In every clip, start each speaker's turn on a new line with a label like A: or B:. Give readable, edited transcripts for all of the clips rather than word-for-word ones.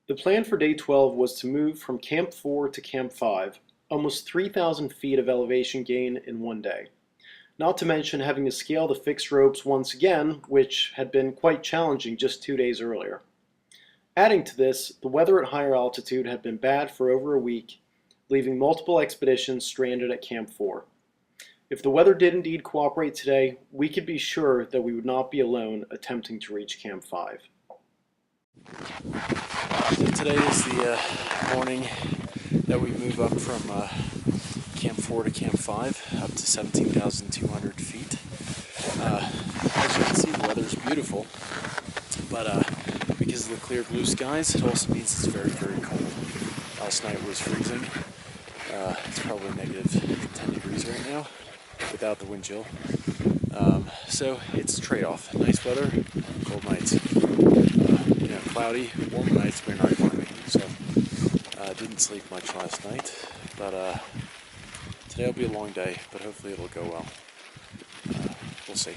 A: The plan for day 12 was to move from Camp 4 to Camp 5, almost 3,000 feet of elevation gain in one day. Not to mention having to scale the fixed ropes once again, which had been quite challenging just 2 days earlier. Adding to this, the weather at higher altitude had been bad for over a week, leaving multiple expeditions stranded at Camp 4. If the weather did indeed cooperate today, we could be sure that we would not be alone attempting to reach Camp 5.
B: So today is the morning that we move up from Camp 4 to Camp 5, up to 17,200 feet. As you can see, the weather is beautiful, but because of the clear blue skies, it also means it's very, very cold. Last night was freezing. It's probably negative 10 degrees right now, without the wind chill. So it's a trade-off. Nice weather, cold nights. Cloudy, warm nights when you're not climbing. So didn't sleep much last night, but today will be a long day, but hopefully it'll go well. We'll see.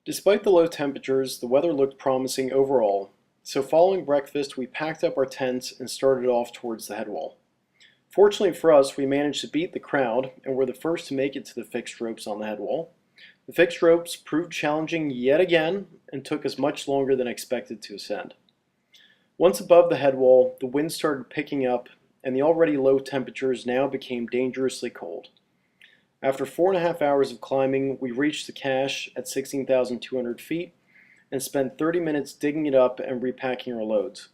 A: Despite the low temperatures, the weather looked promising overall, so following breakfast we packed up our tents and started off towards the headwall. Fortunately for us, we managed to beat the crowd and were the first to make it to the fixed ropes on the headwall. The fixed ropes proved challenging yet again and took us much longer than expected to ascend. Once above the headwall, the wind started picking up and the already low temperatures now became dangerously cold. After 4.5 hours of climbing, we reached the cache at 16,200 feet and spent 30 minutes digging it up and repacking our loads.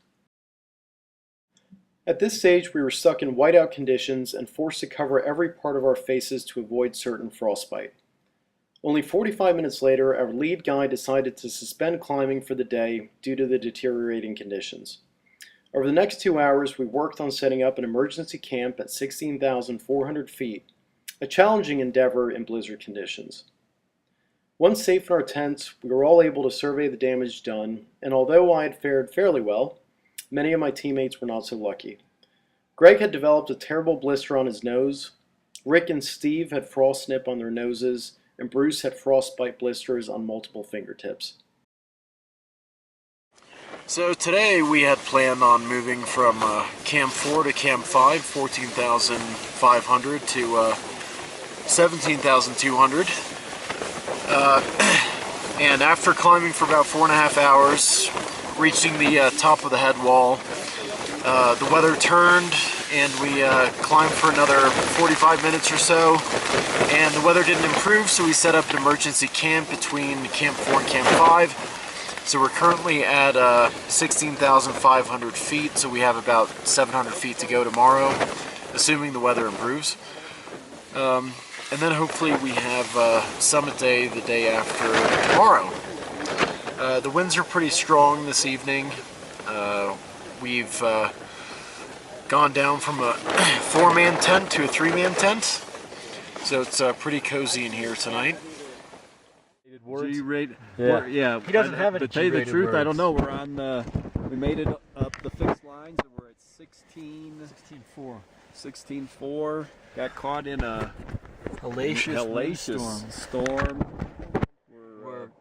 A: At this stage, we were stuck in whiteout conditions and forced to cover every part of our faces to avoid certain frostbite. Only 45 minutes later, our lead guide decided to suspend climbing for the day due to the deteriorating conditions. Over the next 2 hours, we worked on setting up an emergency camp at 16,400 feet, a challenging endeavor in blizzard conditions. Once safe in our tents, we were all able to survey the damage done, and although I had fared fairly well, many of my teammates were not so lucky. Greg had developed a terrible blister on his nose, Rick and Steve had frost snip on their noses, and Bruce had frostbite blisters on multiple fingertips.
B: So today we had planned on moving from Camp 4 to Camp 5, 14,500 to 17,200. And after climbing for about 4.5 hours, reaching the top of the head wall, the weather turned and we climbed for another 45 minutes or so, and the weather didn't improve, so we set up an emergency camp between Camp 4 and Camp 5. So we're currently at 16,500 feet, so we have about 700 feet to go tomorrow, assuming the weather improves. And then hopefully we have summit day the day after tomorrow. The winds are pretty strong this evening. We've gone down from a 4-man tent to a 3-man tent, so it's pretty cozy in here tonight.
C: G-rate,
D: yeah. He doesn't have it.
C: To tell you the truth, words. I don't know. We're on. We made it up the fixed lines, and we're at 16.4. 16.4. Got caught in a hellacious storm.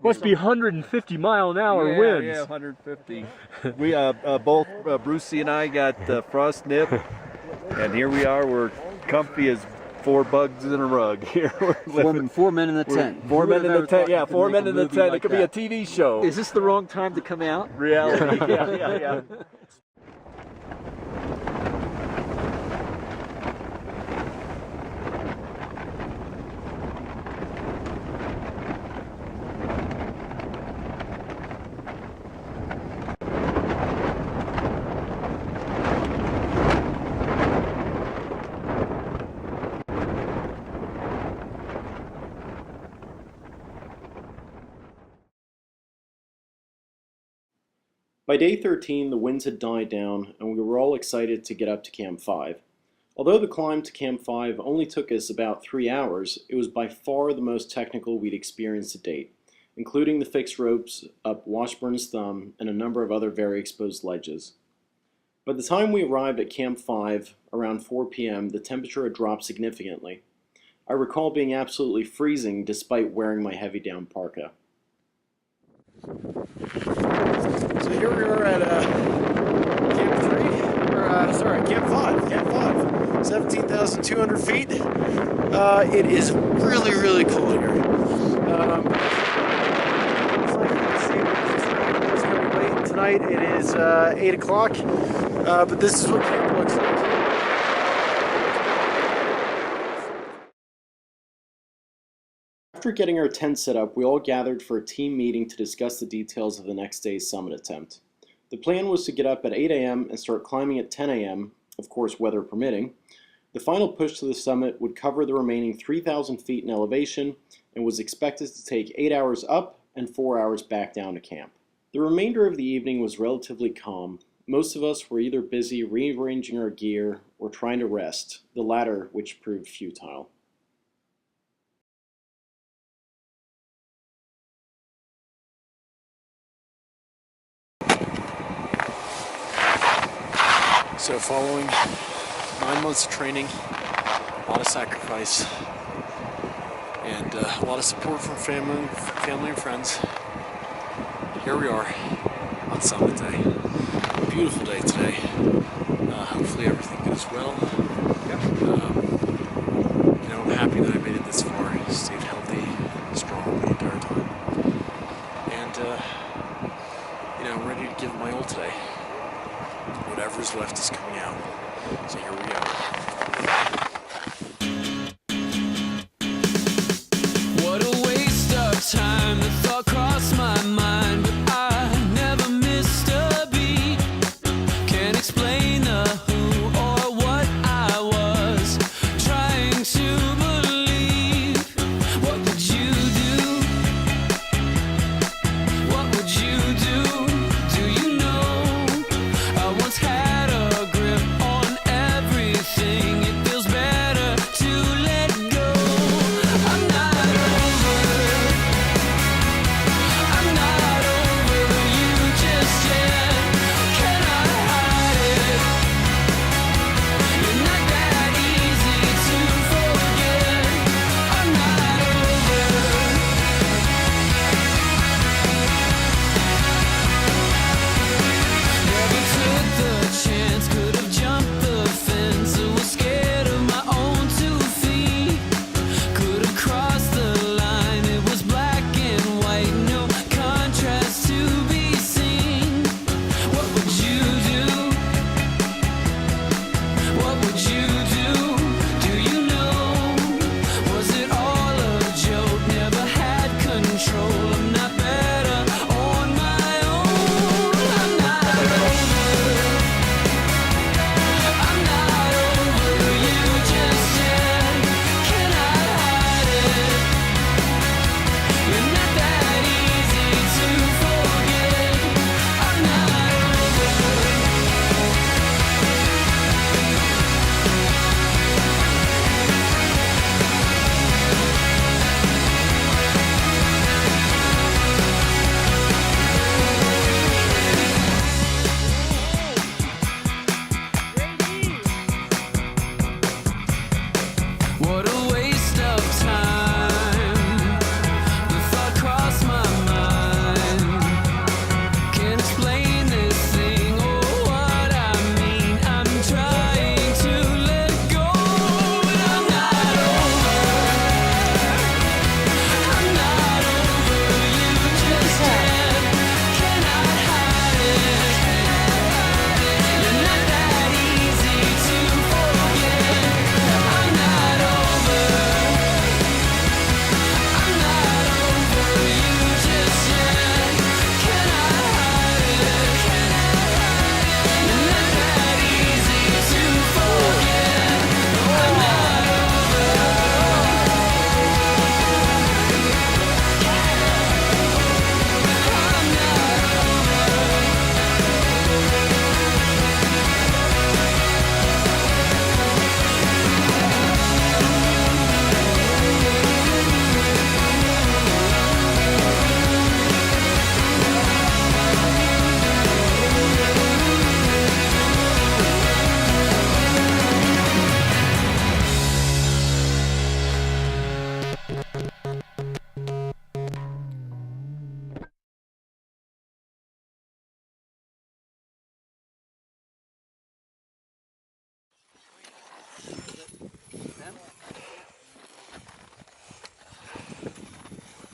D: Must be 150 mile an hour winds.
C: Yeah, 150. We both Brucey and I got frost nip, and here we are. We're comfy as 4 bugs in a rug. Here we're
E: four men in the tent.
C: 4 men in the tent. Yeah, 4 men in the tent. It could be a TV show.
E: Is this the wrong time to come out?
C: Reality. Yeah.
A: By day 13, the winds had died down and we were all excited to get up to Camp 5. Although the climb to Camp 5 only took us about 3 hours, it was by far the most technical we'd experienced to date, including the fixed ropes up Washburn's Thumb and a number of other very exposed ledges. By the time we arrived at Camp 5, around 4 p.m., the temperature had dropped significantly. I recall being absolutely freezing despite wearing my heavy down parka.
B: So here we are at Camp 3, or sorry, Camp 5, 17,200 feet. It is really, really cool here. It's like it's going to be late tonight. It is 8 o'clock, but this is what camp looks like.
A: After getting our tent set up, we all gathered for a team meeting to discuss the details of the next day's summit attempt. The plan was to get up at 8 a.m. and start climbing at 10 a.m., of course weather permitting. The final push to the summit would cover the remaining 3,000 feet in elevation and was expected to take 8 hours up and 4 hours back down to camp. The remainder of the evening was relatively calm. Most of us were either busy rearranging our gear or trying to rest, the latter which proved futile.
B: So following 9 months of training, a lot of sacrifice, and a lot of support from family and friends, here we are on summit day. Beautiful day today. Hopefully everything goes well. I'm happy that I made it this far, stayed healthy, strong the entire time, and I'm ready to give it my all today. Whatever's left is coming out. So here we go.
F: What a waste of time. The thought crossed my mind, but I never missed a beat. Can't explain the who or what I was trying to believe. What would you do? What would you do? Do you know? I once had a grip on everything. It feels better.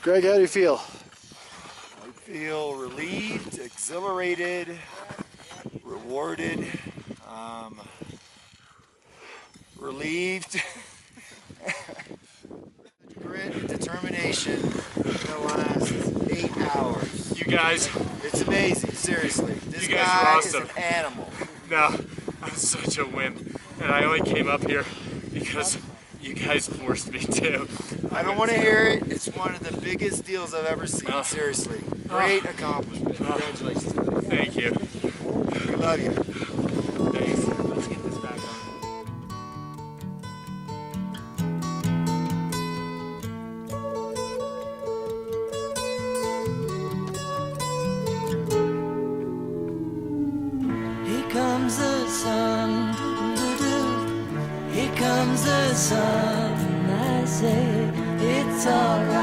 B: Greg, how do you feel?
G: I feel relieved, exhilarated, rewarded, relieved. Grit and determination in the last 8 hours.
H: You guys,
G: It's amazing, seriously. This
H: You guys
G: guy
H: are awesome.
G: is an animal.
H: no, I'm such a wimp, and I only came up here because you guys forced me to.
G: I don't want to hear it. It's one of the biggest deals I've ever seen, seriously. Great accomplishment. Congratulations.
H: Thank you.
G: We love you.
H: Thanks. Let's get this back on.
F: Here comes the sun, doo-doo-doo. Here comes the sun. I say it's alright.